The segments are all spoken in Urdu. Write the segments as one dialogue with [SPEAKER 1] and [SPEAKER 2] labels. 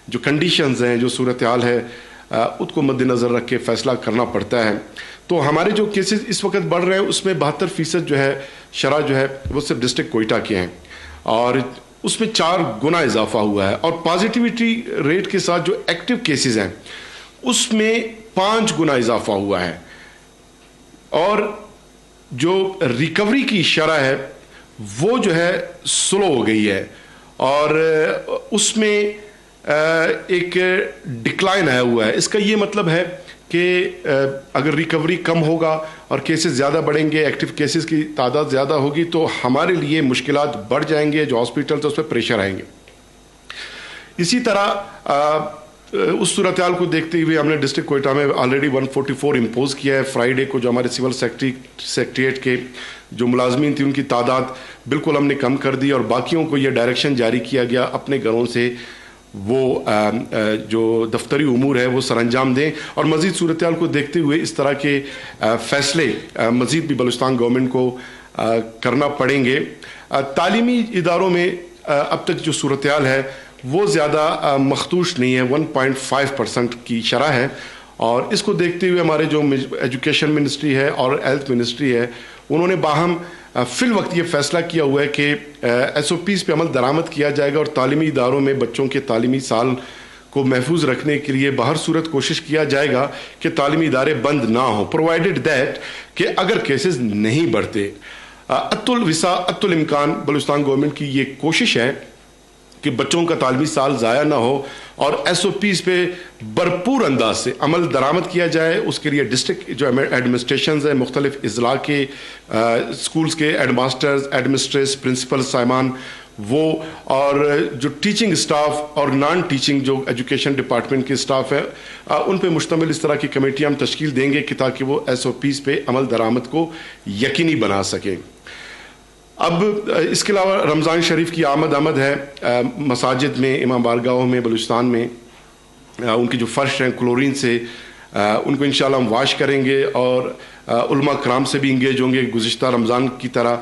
[SPEAKER 1] جو کنڈیشنز ہیں, جو صورتحال ہے, اس کو مد نظر رکھ کے فیصلہ کرنا پڑتا ہے. تو ہمارے جو کیسز اس وقت بڑھ رہے ہیں اس میں 72% جو ہے شرح جو ہے وہ صرف ڈسٹرکٹ کوئٹہ کے ہیں, اور اس میں 4 گنا اضافہ ہوا ہے. اور پازیٹیوٹی ریٹ کے ساتھ جو ایکٹیو کیسز ہیں اس میں 5 گنا اضافہ ہوا ہے. اور جو ریکوری کی شرح ہے وہ جو ہے سلو ہو گئی ہے, اور اس میں ایک ڈکلائن آیا ہوا ہے. اس کا یہ مطلب ہے کہ اگر ریکوری کم ہوگا اور کیسز زیادہ بڑھیں گے, ایکٹیو کیسز کی تعداد زیادہ ہوگی, تو ہمارے لیے مشکلات بڑھ جائیں گے, جو ہاسپٹلز اس پہ پریشر آئیں گے. اسی طرح اس صورتحال کو دیکھتے ہوئے ہم نے ڈسٹرکٹ کوئٹہ میں آلریڈی 144 امپوز کیا ہے. فرائیڈے کو جو ہمارے سول سیکریٹریٹ کے جو ملازمین تھے ان کی تعداد بالکل ہم نے کم کر دی, اور باقیوں کو یہ ڈائریکشن جاری کیا گیا اپنے گھروں سے وہ جو دفتری امور ہے وہ سر انجام دیں. اور مزید صورتحال کو دیکھتے ہوئے اس طرح کے فیصلے مزید بھی بلوچستان گورنمنٹ کو کرنا پڑیں گے. تعلیمی اداروں میں اب تک جو صورتحال ہے وہ زیادہ مخدوش نہیں ہے, 1.5% کی شرح ہے. اور اس کو دیکھتے ہوئے ہمارے جو ایجوکیشن منسٹری ہے اور ہیلتھ منسٹری ہے انہوں نے باہم فی الوقت یہ فیصلہ کیا ہوا ہے کہ ایس او پیز پہ عمل درآمد کیا جائے گا, اور تعلیمی اداروں میں بچوں کے تعلیمی سال کو محفوظ رکھنے کے لیے بہر صورت کوشش کیا جائے گا کہ تعلیمی ادارے بند نہ ہوں, پرووائڈڈ دیٹ کہ اگر کیسز نہیں بڑھتے. ات الوسع ات الامکان بلوچستان گورنمنٹ کی یہ کوشش ہے کہ بچوں کا تعلیمی سال ضائع نہ ہو, اور ایس او پیز پہ بھرپور انداز سے عمل درآمد کیا جائے. اس کے لیے ڈسٹرکٹ جو ایڈمنسٹریشنز ہیں, مختلف اضلاع کے اسکولز کے ایڈ ماسٹرز, ایڈمنسٹریٹرز, پرنسپل صاحبان, وہ اور جو ٹیچنگ اسٹاف اور نان ٹیچنگ جو ایجوکیشن ڈپارٹمنٹ کے اسٹاف ہے ان پہ مشتمل اس طرح کی کمیٹیاں ہم تشکیل دیں گے کہ تاکہ وہ ایس او پیز پہ عمل درآمد کو یقینی بنا سکیں. اب اس کے علاوہ رمضان شریف کی آمد ہے. مساجد میں, امام بارگاہوں میں بلوچستان میں ان کی جو فرش ہیں کلورین سے ان کو انشاءاللہ ہم واش کریں گے, اور علماء کرام سے بھی انگیج ہوں گے گزشتہ رمضان کی طرح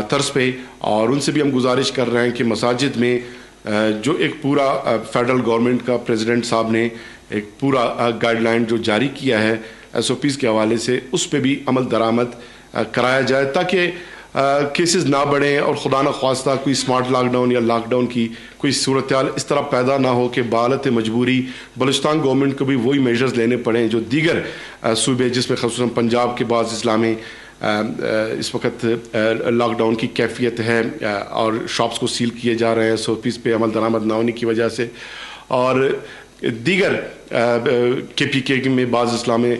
[SPEAKER 1] طرز پہ. اور ان سے بھی ہم گزارش کر رہے ہیں کہ مساجد میں جو ایک پورا فیڈرل گورنمنٹ کا پریزیڈنٹ صاحب نے ایک پورا گائیڈ لائن جو جاری کیا ہے ایس او پیز کے حوالے سے, اس پہ بھی عمل درآمد کرایا جائے تاکہ کیسز نہ بڑھیں, اور خدا نخواستہ کوئی اسمارٹ لاک ڈاؤن یا لاک ڈاؤن کی کوئی صورتحال اس طرح پیدا نہ ہو کہ بحالت مجبوری بلوچستان گورنمنٹ کو بھی وہی میجرز لینے پڑیں جو دیگر صوبے, جس میں خصوصاً پنجاب کے بعض اضلاع میں اس وقت لاک ڈاؤن کی کیفیت ہے, اور شاپس کو سیل کیے جا رہے ہیں ایس او پیز پہ عمل درآمد نہ ہونے کی وجہ سے. اور دیگر کے پی کے میں بعض اضلاع میں,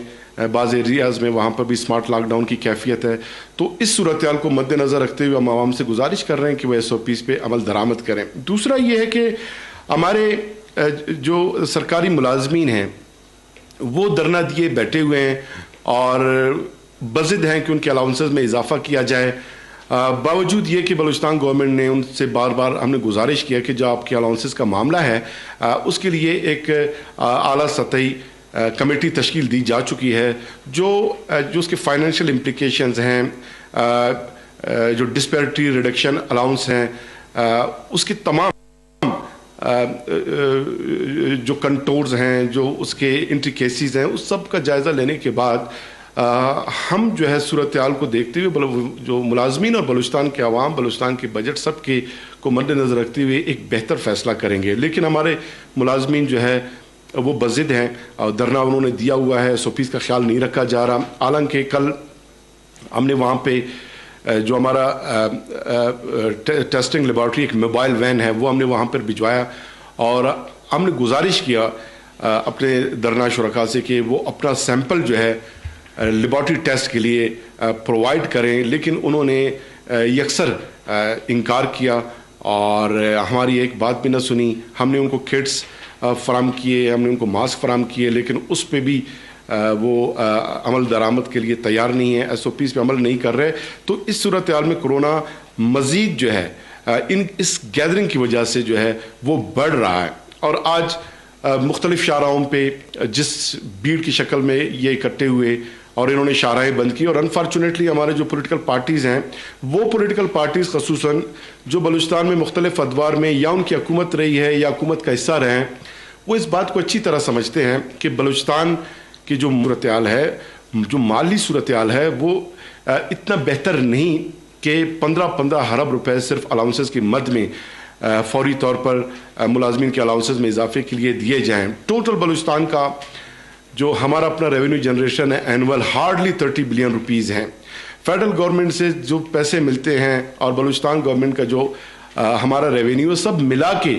[SPEAKER 1] بعض ایریاز میں وہاں پر بھی اسمارٹ لاک ڈاؤن کی کیفیت ہے. تو اس صورتحال کو مد نظر رکھتے ہوئے ہم عوام سے گزارش کر رہے ہیں کہ وہ ایس او پیز پہ عمل درآمد کریں. دوسرا یہ ہے کہ ہمارے جو سرکاری ملازمین ہیں وہ دھرنا دیے بیٹھے ہوئے ہیں اور بضد ہیں کہ ان کے الاؤنسز میں اضافہ کیا جائے, باوجود یہ کہ بلوچستان گورنمنٹ نے ان سے بار بار ہم نے گزارش کیا کہ جو آپ کے الاؤنسز کا معاملہ ہے اس کے لیے ایک اعلیٰ سطحی کمیٹی تشکیل دی جا چکی ہے جو اس کے فائنینشیل امپلیکیشنز ہیں, جو ڈسپیرٹی ریڈکشن الاؤنس ہیں, اس کی تمام جو کنٹورز ہیں, جو اس کے انٹریکیسیز ہیں, اس سب کا جائزہ لینے کے بعد ہم جو ہے صورتحال کو دیکھتے ہوئے جو ملازمین اور بلوچستان کے عوام, بلوچستان کے بجٹ سب کے کو مد نظر رکھتے ہوئے ایک بہتر فیصلہ کریں گے. لیکن ہمارے ملازمین جو ہے وہ بضد ہیں اور دھرنا انہوں نے دیا ہوا ہے, ایس او پیز کا خیال نہیں رکھا جا رہا. حالانکہ کل ہم نے وہاں پہ جو ہمارا ٹیسٹنگ لیبارٹری ایک موبائل وین ہے وہ ہم نے وہاں پر بھجوایا, اور ہم نے گزارش کیا اپنے دھرنا شرکا سے کہ وہ اپنا سیمپل جو ہے لیبارٹری ٹیسٹ کے لیے پرووائڈ کریں, لیکن انہوں نے یکسر انکار کیا اور ہماری ایک بات بھی نہ سنی. ہم نے ان کو کٹس فراہم کیے, ہم نے ان کو ماسک فراہم کیے, لیکن اس پہ بھی وہ عمل درآمد کے لیے تیار نہیں ہے, ایس او پیز پہ عمل نہیں کر رہے. تو اس صورتحال میں کرونا مزید جو ہے اس گیدرنگ کی وجہ سے جو ہے وہ بڑھ رہا ہے, اور آج مختلف شاہراہوں پہ جس بھیڑ کی شکل میں یہ اکٹھے ہوئے اور انہوں نے شاہراہیں بند کی. اور انفارچونیٹلی ہمارے جو پولیٹیکل پارٹیز ہیں وہ پولیٹیکل پارٹیز خصوصاً جو بلوچستان میں مختلف ادوار میں یا ان کی حکومت رہی ہے یا حکومت کا حصہ رہے ہیں, وہ اس بات کو اچھی طرح سمجھتے ہیں کہ بلوچستان کی جو صورتحال ہے, جو مالی صورتحال ہے, وہ اتنا بہتر نہیں کہ 15 ارب روپے صرف الاؤنسز کی مد میں فوری طور پر ملازمین کے الاؤنسز میں اضافے کے لیے دیے جائیں. ٹوٹل بلوچستان کا جو ہمارا اپنا ریونیو جنریشن ہے اینول ہارڈلی 30 بلین روپیز ہیں. فیڈرل گورنمنٹ سے جو پیسے ملتے ہیں اور بلوچستان گورنمنٹ کا جو ہمارا ریونیو سب ملا کے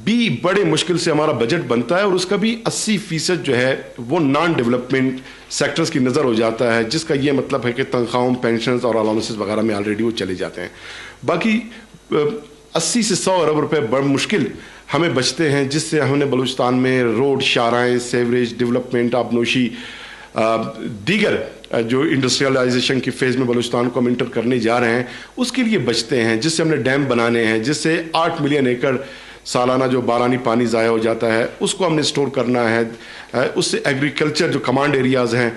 [SPEAKER 1] بھی بڑے مشکل سے ہمارا بجٹ بنتا ہے, اور اس کا بھی 80% جو ہے وہ نان ڈیولپمنٹ سیکٹرز کی نظر ہو جاتا ہے, جس کا یہ مطلب ہے کہ تنخواہوں, پینشنز اور الاؤنسز وغیرہ میں آلریڈی وہ چلے جاتے ہیں. باقی 80 سے 100 ارب روپے بڑا مشکل ہمیں بچتے ہیں, جس سے ہم نے بلوچستان میں روڈ, شاہراہیں, سیوریج, ڈیولپمنٹ, آبنوشی, دیگر جو انڈسٹریلائزیشن کی فیز میں بلوچستان کو ہم انٹر کرنے جا رہے ہیں اس کے لیے بچتے ہیں, جس سے ہم نے ڈیم بنانے ہیں, جس سے 8 ملین ایکڑ سالانہ جو بارانی پانی ضائع ہو جاتا ہے اس کو ہم نے سٹور کرنا ہے, اس سے ایگریکلچر جو کمانڈ ایریاز ہیں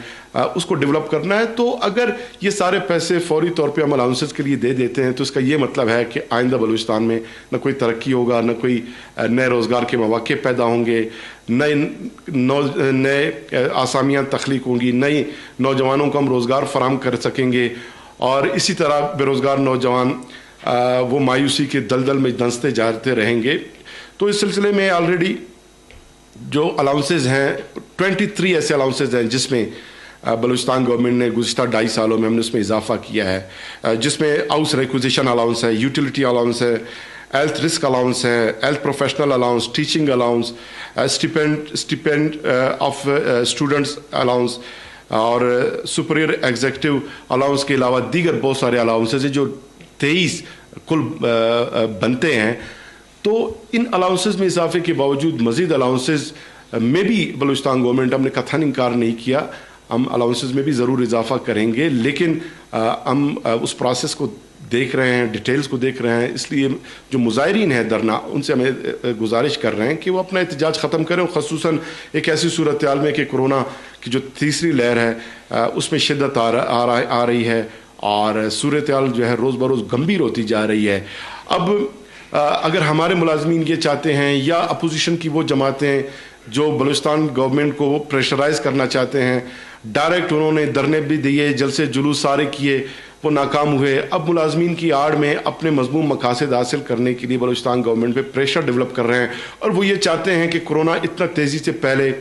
[SPEAKER 1] اس کو ڈیولپ کرنا ہے. تو اگر یہ سارے پیسے فوری طور پہ ہم الاؤنسز کے لیے دے دیتے ہیں تو اس کا یہ مطلب ہے کہ آئندہ بلوچستان میں نہ کوئی ترقی ہوگا, نہ کوئی نئے روزگار کے مواقع پیدا ہوں گے, نئے آسامیاں تخلیق ہوں گی, نئی نوجوانوں کو ہم روزگار فراہم کر سکیں گے, اور اسی طرح بے روزگار نوجوان وہ مایوسی کے دلدل میں دھنستے جاتے رہیں گے. تو اس سلسلے میں آلریڈی جو الاؤنسز ہیں 23 ایسے الاؤنسز ہیں جس میں بلوچستان گورنمنٹ نے گزشتہ 2.5 سالوں میں ہم نے اس میں اضافہ کیا ہے, جس میں ہاؤس ریکوزیشن الاؤنس ہے, یوٹیلیٹی الاؤنس ہے, ہیلتھ رسک الاؤنس ہے, health professional allowance, teaching allowance, stipend of students allowance اور سپریئر ایگزیکٹو الاؤنس کے علاوہ دیگر بہت سارے الاؤنسز ہیں جو 23 کل بنتے ہیں. تو ان الاؤنسز میں اضافے کے باوجود مزید الاؤنسز میں بھی بلوچستان گورنمنٹ ہم نے کتھن انکار نہیں کیا, ہم الاؤنسز میں بھی ضرور اضافہ کریں گے, لیکن ہم اس پروسیس کو دیکھ رہے ہیں, ڈیٹیلز کو دیکھ رہے ہیں. اس لیے جو مظاہرین ہیں دھرنا, ان سے ہمیں گزارش کر رہے ہیں کہ وہ اپنا احتجاج ختم کریں, خصوصاً ایک ایسی صورتحال میں کہ کورونا کی جو تیسری لہر ہے اس میں شدت آ رہی ہے اور صورتحال جو ہے روز بروز گمبھیر ہوتی جا رہی ہے. اب اگر ہمارے ملازمین یہ چاہتے ہیں یا اپوزیشن کی وہ جماعتیں جو بلوچستان گورنمنٹ کو پریشرائز کرنا چاہتے ہیں, ڈائریکٹ انہوں نے دھرنے بھی دیے, جلسے جلوس سارے کیے, وہ ناکام ہوئے. اب ملازمین کی آڑ میں اپنے مضمون مقاصد حاصل کرنے کے لیے بلوچستان گورنمنٹ پہ پریشر ڈیولپ کر رہے ہیں, اور وہ یہ چاہتے ہیں کہ کورونا اتنا تیزی سے پھیلے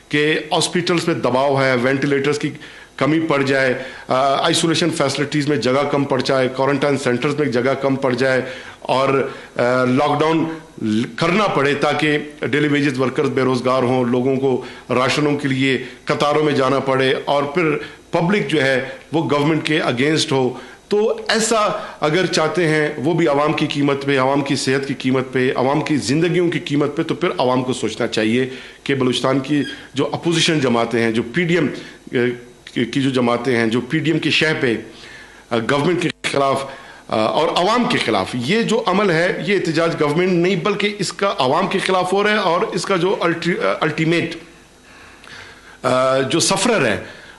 [SPEAKER 1] کہ ہاسپٹلس پہ دباؤ ہے, وینٹیلیٹرز کی کمی پڑ جائے, آئسولیشن فیسلٹیز میں جگہ کم پڑ جائے, کوارنٹائن سینٹرز میں جگہ کم پڑ جائے, اور لاک ڈاؤن کرنا پڑے تاکہ ڈیلی ویجز ورکرز بے روزگار ہوں, لوگوں کو راشنوں کے لیے قطاروں میں جانا پڑے, اور پھر پبلک جو ہے وہ گورنمنٹ کے اگینسٹ ہو. تو ایسا اگر چاہتے ہیں وہ بھی عوام کی قیمت پہ, عوام کی صحت کی قیمت پہ, عوام کی زندگیوں کی قیمت پہ, تو پھر عوام کو سوچنا چاہیے کہ بلوچستان کی جو اپوزیشن جماعتیں ہیں, جو پی ڈی ایم کی جو جماعتیں ہیں, جو پی ڈی ایم کی شہ پہ گورنمنٹ کے خلاف اور عوام کے خلاف یہ جو عمل ہے, یہ احتجاج گورنمنٹ نہیں بلکہ اس کا عوام کے خلاف ہو رہا ہے, اور اس کا جو الٹیمیٹ جو سفرر ہے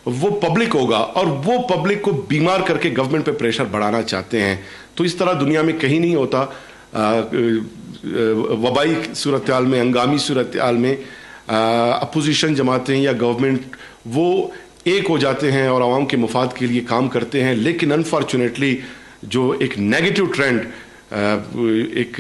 [SPEAKER 1] وہ پبلک ہوگا, اور وہ پبلک کو بیمار کر کے گورنمنٹ پہ پریشر بڑھانا چاہتے ہیں. تو اس طرح دنیا میں کہیں نہیں ہوتا. وبائی صورتحال میں, ہنگامی صورتحال میں اپوزیشن جماعتیں یا گورنمنٹ وہ ایک ہو جاتے ہیں اور عوام کے مفاد کے لیے کام کرتے ہیں. لیکن انفارچونیٹلی جو ایک نیگیٹو ٹرینڈ ایک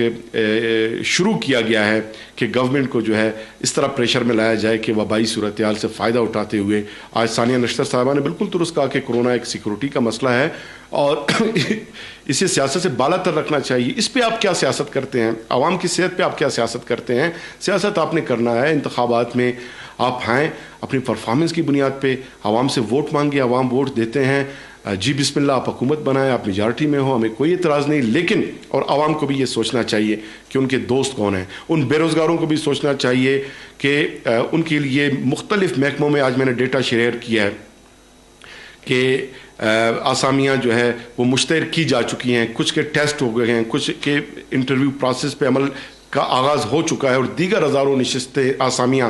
[SPEAKER 1] شروع کیا گیا ہے کہ گورنمنٹ کو جو ہے اس طرح پریشر میں لایا جائے کہ وبائی صورتحال سے فائدہ اٹھاتے ہوئے, آج ثانیہ نشتر صاحبہ نے بالکل درست کہا کہ کورونا ایک سیکورٹی کا مسئلہ ہے اور اسے سیاست سے بالا تر رکھنا چاہیے. اس پہ آپ کیا سیاست کرتے ہیں, عوام کی صحت پہ آپ کیا سیاست کرتے ہیں؟ سیاست آپ نے کرنا ہے انتخابات میں, آپ ہیں اپنی پرفارمنس کی بنیاد پہ, عوام سے ووٹ مانگے, عوام ووٹ دیتے ہیں, جی بسم اللہ آپ حکومت بنائیں, آپ میجارٹی میں ہو, ہمیں کوئی اعتراض نہیں. لیکن اور عوام کو بھی یہ سوچنا چاہیے کہ ان کے دوست کون ہیں, ان بے روزگاروں کو بھی سوچنا چاہیے کہ ان کے لیے مختلف محکموں میں, آج میں نے ڈیٹا شیئر کیا ہے کہ آسامیاں جو ہے وہ مشتہر کی جا چکی ہیں, کچھ کے ٹیسٹ ہو گئے ہیں, کچھ کے انٹرویو پروسیس پہ عمل کا آغاز ہو چکا ہے, اور دیگر ہزاروں نشستیں آسامیاں